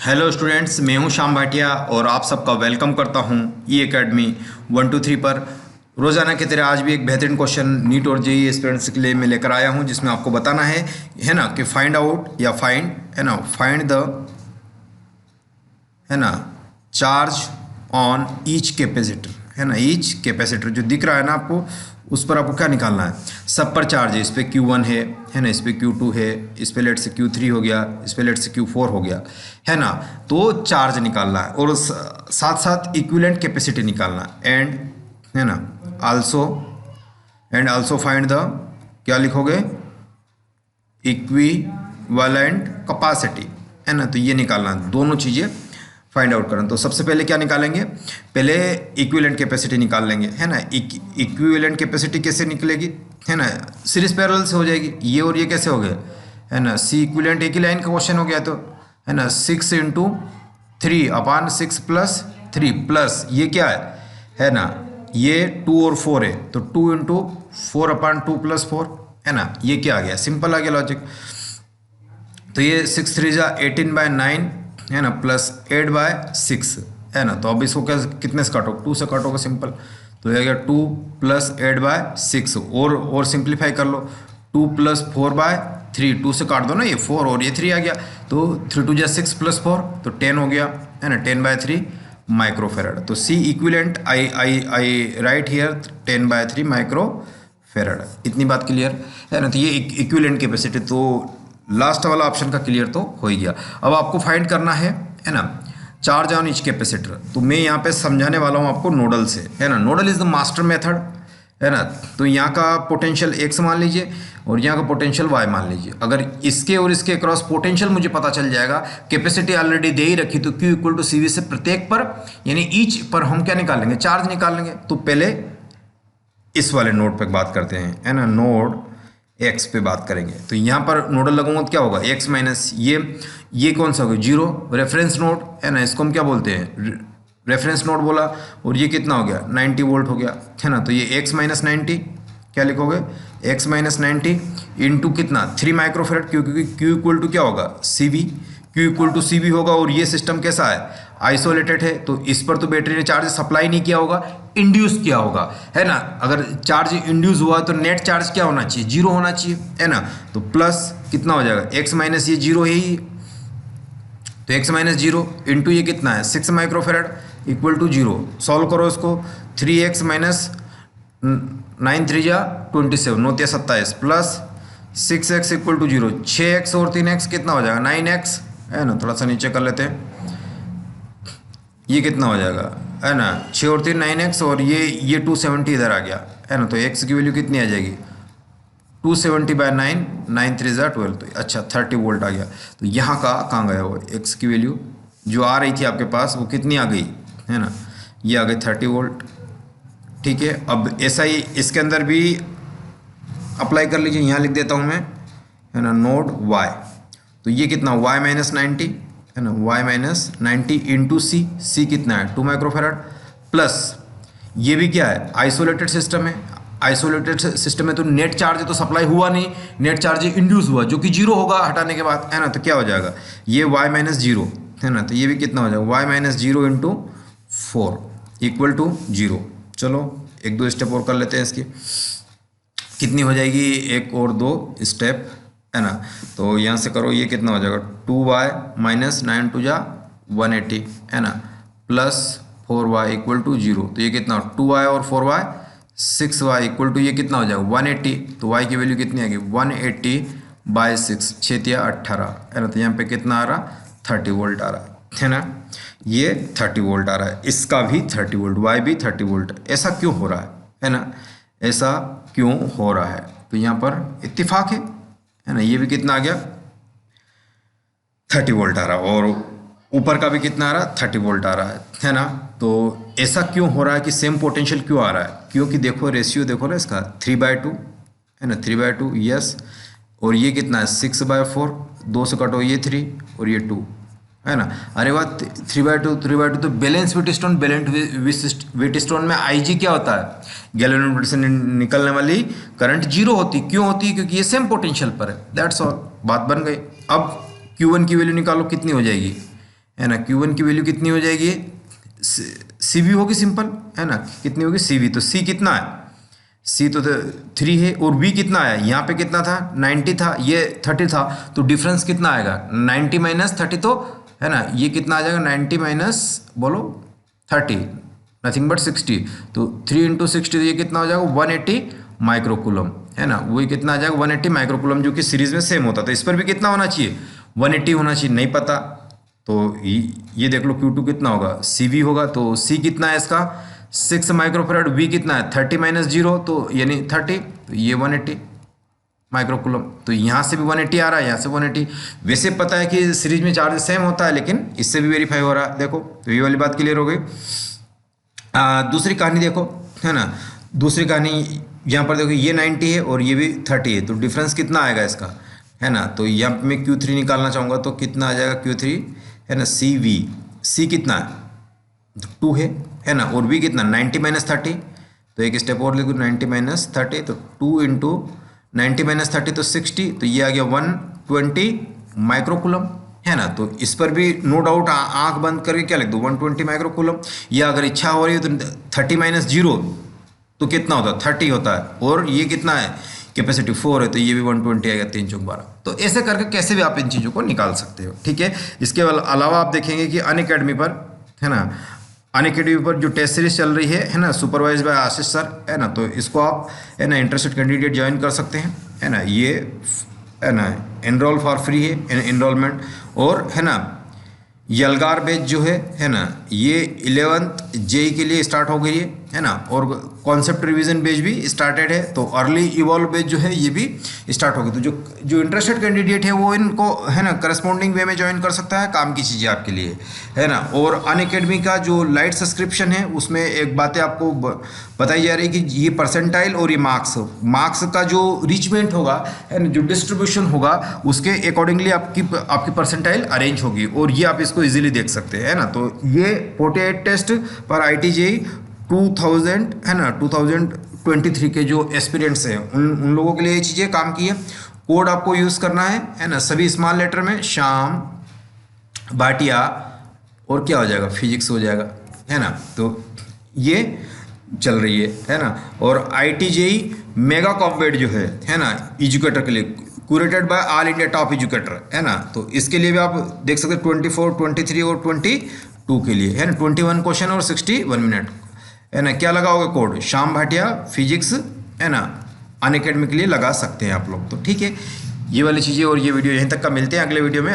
Hello students, मैं हूं श्याम भाटिया और आप सबका वेलकम करता हूं ई एकेडमी 123 पर। रोज़ाना की तरह आज भी एक बेहतरीन क्वेश्चन नीट और जेईई एस्पिरेंट्स के लिए मैं लेकर आया हूं, जिसमें आपको बताना है ना, कि फाइंड आउट या फाइंड है ना, फाइंड द है ना चार्ज ऑन ईच कैपेसिटर, है ना, ईच कैपेसिटर जो दिख रहा है ना आपको, उस पर आपको क्या निकालना है। सब पर चार्ज है, इस पर Q1 है ना, इस पर Q2 है, इस पर लेट से Q3 हो गया, इस पर लेट से Q4 हो गया, है ना। तो चार्ज निकालना है और साथ साथ इक्विवेलेंट कैपेसिटी निकालना एंड, है ना, आल्सो फाइंड द, क्या लिखोगे, इक्विवेलेंट कैपेसिटी, है ना। तो ये निकालना है, दोनों चीज़ें फाइंड आउट करना। तो सबसे पहले क्या निकालेंगे, पहले इक्विवेलेंट कैपेसिटी निकाल लेंगे, है ना। इक्विवेलेंट कैपेसिटी कैसे निकलेगी, है ना, सीरीज पैरेलल से हो जाएगी। ये और ये कैसे हो गए, है ना, सी इक्विवेलेंट एक ही लाइन का क्वेश्चन हो गया, तो है ना 6 × 3/6 + 3 प्लस ये क्या है ना, ये 2 और 4 है, तो 2 × 4/2 + 4, है ना। ये क्या आ गया, सिंपल आ गया लॉजिक। तो ये 6 × 3 = 18/9, है ना, +8/6, है ना। तो अब इसको क्या, कितने से काटोगे, 2 से काटोगे, सिंपल। तो ये आ गया 2 + 8/6 और सिंप्लीफाई कर लो, 2 + 4/3, 2 से काट दो ना, ये 4 और ये 3 आ गया, तो 3 × 2 = 6 + 4 तो 10 हो गया, है ना, 10/3 माइक्रोफेराड। तो C equivalent I write here 10/3 microfarad. इतनी बात क्लियर है ना। तो ये इक्विवेलेंट कैपेसिटी, तो लास्ट वाला ऑप्शन का क्लियर तो हो ही गया। अब आपको फाइंड करना है ना, चार्ज ऑन ईच कैपेसिटर। तो मैं यहाँ पे समझाने वाला हूँ आपको नोडल से, है ना। Nodal is the master method, है ना। तो यहाँ का पोटेंशियल x मान लीजिए और यहाँ का पोटेंशियल y मान लीजिए। अगर इसके और इसके क्रॉस पोटेंशियल मुझे पता चल जाएगा, कैपेसिटी ऑलरेडी दे ही रखी, तो Q = CV से प्रत्येक पर, यानी ईच पर हम क्या निकालेंगे, चार्ज निकाल लेंगे। तो पहले इस वाले नोड पे बात करते हैं, है ना, नोड x पे बात करेंगे। तो यहाँ पर नोडल लगाऊंगा तो क्या होगा, x माइनस ये कौन सा होगा, 0 रेफरेंस नोड, है ना, इसको हम क्या बोलते हैं, रेफरेंस नोड बोला। और ये कितना हो गया, 90 वोल्ट हो गया, है ना। तो ये x - 90 क्या लिखोगे, x - 90 इंटू कितना, 3 माइक्रोफेराड, क्योंकि Q = क्या होगा, CV, Q = CV होगा। और ये सिस्टम कैसा है, आइसोलेटेड है, तो इस पर तो बैटरी ने चार्ज सप्लाई नहीं किया होगा, इंड्यूस किया होगा, है ना। अगर चार्ज इंड्यूस हुआ तो नेट चार्ज क्या होना चाहिए, 0 होना चाहिए, है ना। तो प्लस कितना हो जाएगा, x माइनस ये 0 है ही, तो x - 0 इंटू ये कितना है, 6 माइक्रोफेराड = 0। सॉल्व करो इसको, 3x - 9 × 3 = 27, 9 × 27 प्लस 6x = 0, 6x और 3x कितना हो जाएगा, 9x, है ना। थोड़ा सा नीचे कर लेते हैं, ये कितना हो जाएगा, है ना, 6 और 3 9x, और ये 270 इधर आ गया, है ना। तो x की वैल्यू कितनी आ जाएगी, 270/9, 9 × 3 = 12, तो अच्छा 30 वोल्ट आ गया। तो यहाँ का कहाँ गया वो, x की वैल्यू जो आ रही थी आपके पास, वो कितनी आ गई, है ना, ये आ गई 30 वोल्ट। ठीक है, अब ऐसा ही इसके अंदर भी अप्लाई कर लीजिए, यहाँ लिख देता हूँ मैं, है ना, नोड y। तो ये कितना, y - 90, है ना, y - 90 इंटू C कितना है, 2 माइक्रोफेराड, प्लस ये भी क्या है, आइसोलेटेड सिस्टम है। आइसोलेटेड सिस्टम में तो नेट चार्ज तो सप्लाई हुआ नहीं, नेट चार्ज इंड्यूस हुआ, जो कि 0 होगा हटाने के बाद, है ना। तो क्या हो जाएगा, ये y - 0, है ना। तो ये भी कितना हो जाएगा, y - 0 इंटू 4 = 0। चलो 1-2 स्टेप और कर लेते हैं इसकी, कितनी हो जाएगी, 1 और 2 स्टेप, है ना। तो यहाँ से करो, ये कितना हो जाएगा, 2y - 9 × 2 = 180, है ना, प्लस 4y = 0। तो ये कितना, 2y और 4y 6y = ये कितना हो जाएगा, 180। तो y की वैल्यू कितनी आएगी, 180/6, 6 × 18, है ना। तो यहाँ पे कितना आ रहा, 30 वोल्ट आ रहा है ना। ये 30 वोल्ट आ रहा है, इसका भी 30 वोल्ट, y भी 30 वोल्ट। ऐसा क्यों हो रहा है ना, ऐसा क्यों हो रहा है। तो यहाँ पर इत्तेफाक है ना। ये भी कितना आ गया, 30 वोल्ट आ रहा है, और ऊपर का भी कितना आ रहा है, 30 वोल्ट आ रहा है ना। तो ऐसा क्यों हो रहा है कि सेम पोटेंशियल क्यों आ रहा है, क्योंकि देखो रेशियो देखो ना इसका, 3/2, है ना, 3/2, यस। और ये कितना है, 6/4, 2 से कटो, ये 3 और ये 2, है ना। अरे वाह, 3/2 तो बैलेंस व्हीटस्टोन, व्हीटस्टोन में IG क्या होता है, गैल्वेनिक से निकलने वाली करंट 0 होती, क्यों होती है, क्योंकि ये सेम पोटेंशियल पर है, दैट्स ऑल, बात बन गई। अब Q1 की वैल्यू निकालो, कितनी हो जाएगी, है ना। Q1 की वैल्यू कितनी हो जाएगी, CV होगी सिंपल, है ना। कितनी होगी CV, तो C कितना है, C तो 3 है, और V कितना है, यहाँ पे कितना था 90 था, ये 30 था, तो डिफरेंस कितना आएगा 90 माइनस 30, तो है ना ये कितना आ जाएगा 90 माइनस बोलो 30 नथिंग बट 60, तो 3 इंटू 60 तो ये कितना हो जाएगा 180 माइक्रोकूलम, है ना। वही कितना आ जाएगा 180 माइक्रोकूलम, जो कि सीरीज में सेम होता था। इस पर भी कितना होना चाहिए 180 होना चाहिए, नहीं पता तो ये देख लो Q2 कितना होगा, CV होगा, तो C कितना है इसका 6 माइक्रोफेराड, V कितना है 30 माइनस 0 तो यानी 30, तो ये 180 माइक्रोकूलम, तो यहाँ से भी 180 आ रहा है, यहाँ से 180। वैसे पता है कि सीरीज में चार्ज सेम होता है, लेकिन इससे भी वेरीफाई हो रहा है, देखो तो ये वाली बात क्लियर हो गई। दूसरी कहानी देखो, है ना। दूसरी कहानी यहाँ पर देखो, ये 90 है और ये भी 30 है, तो डिफरेंस कितना आएगा इसका, है ना। तो यहाँ पे मैं Q3 निकालना चाहूँगा, तो कितना आ जाएगा Q3, है ना। CV, C कितना है 2 है ना, और V कितना 90 माइनस 30, तो एक स्टेप और लिखो 90 माइनस 30, तो 2 इंटू 90 माइनस 30 तो 60, तो ये आ गया 120 माइक्रोकूलम, है ना। तो इस पर भी नो डाउट आंख बंद करके क्या लिख दो 120 माइक्रोकूलम, या अगर इच्छा हो रही है तो 30 माइनस 0 तो कितना होता है 30 होता है, और ये कितना है कैपेसिटी 4 है, तो ये भी 120 आएगा, 3 चौक 12। तो ऐसे करके कैसे भी आप इन चीज़ों को निकाल सकते हो, ठीक है। इसके अलावा आप देखेंगे कि अनअकैडमी पर, है ना, अनअकैडमी पर जो टेस्ट सीरीज चल रही है ना, सुपरवाइज बाय आशीष सर, है ना, तो इसको आप, है ना, इंटरेस्टेड कैंडिडेट ज्वाइन कर सकते हैं, है ना। ये, है ना, एनरोल फॉर फ्री है एनरोलमेंट, और है ना यलगार बैच जो है ना, ये 11th JEE के लिए स्टार्ट हो गई है ना, और कॉन्सेप्ट रिवीजन बैच भी स्टार्टेड है, तो अर्ली इवॉल्व बैच जो है ये भी स्टार्ट हो गई। तो जो इंटरेस्टेड कैंडिडेट है वो इनको, है ना, करस्पॉन्डिंग वे में ज्वाइन कर सकता है, काम की चीज़ें आपके लिए, है ना। और अनअकैडमी का जो लाइट सब्सक्रिप्शन है उसमें एक बातें आपको बताई जा रही है कि ये परसेंटाइल और ये मार्क्स का जो रिचमेंट होगा, है ना, जो डिस्ट्रीब्यूशन होगा, उसके अकॉर्डिंगली आपकी परसेंटाइल अरेंज होगी, और ये आप इसको इजीली देख सकते हैं, है ना। तो ये 48 टेस्ट पर IIT JEE 2000, है ना, 2023 के जो एस्पिरेंट्स हैं उन लोगों के लिए ये चीज़ें काम की है। कोड आपको यूज़ करना है ना, सभी स्मॉल लेटर में, श्याम भाटिया, और क्या हो जाएगा फिजिक्स हो जाएगा, है ना। तो ये चल रही है ना। और IIT JEE मेगा कॉम्बेट जो है ना, एजुकेटर के लिए curated bye all India top educator, है ना। तो इसके लिए भी आप देख सकते हैं 24, 23 और 22 के लिए, है ना, 21 क्वेश्चन और 61 मिनट, है ना। क्या लगाओगे कोड, श्याम भाटिया फिजिक्स, है ना, अनअकैडमी के लिए लगा सकते हैं आप लोग। तो ठीक है, ये वाली चीज़ें और ये वीडियो यहीं तक का, मिलते हैं अगले वीडियो में।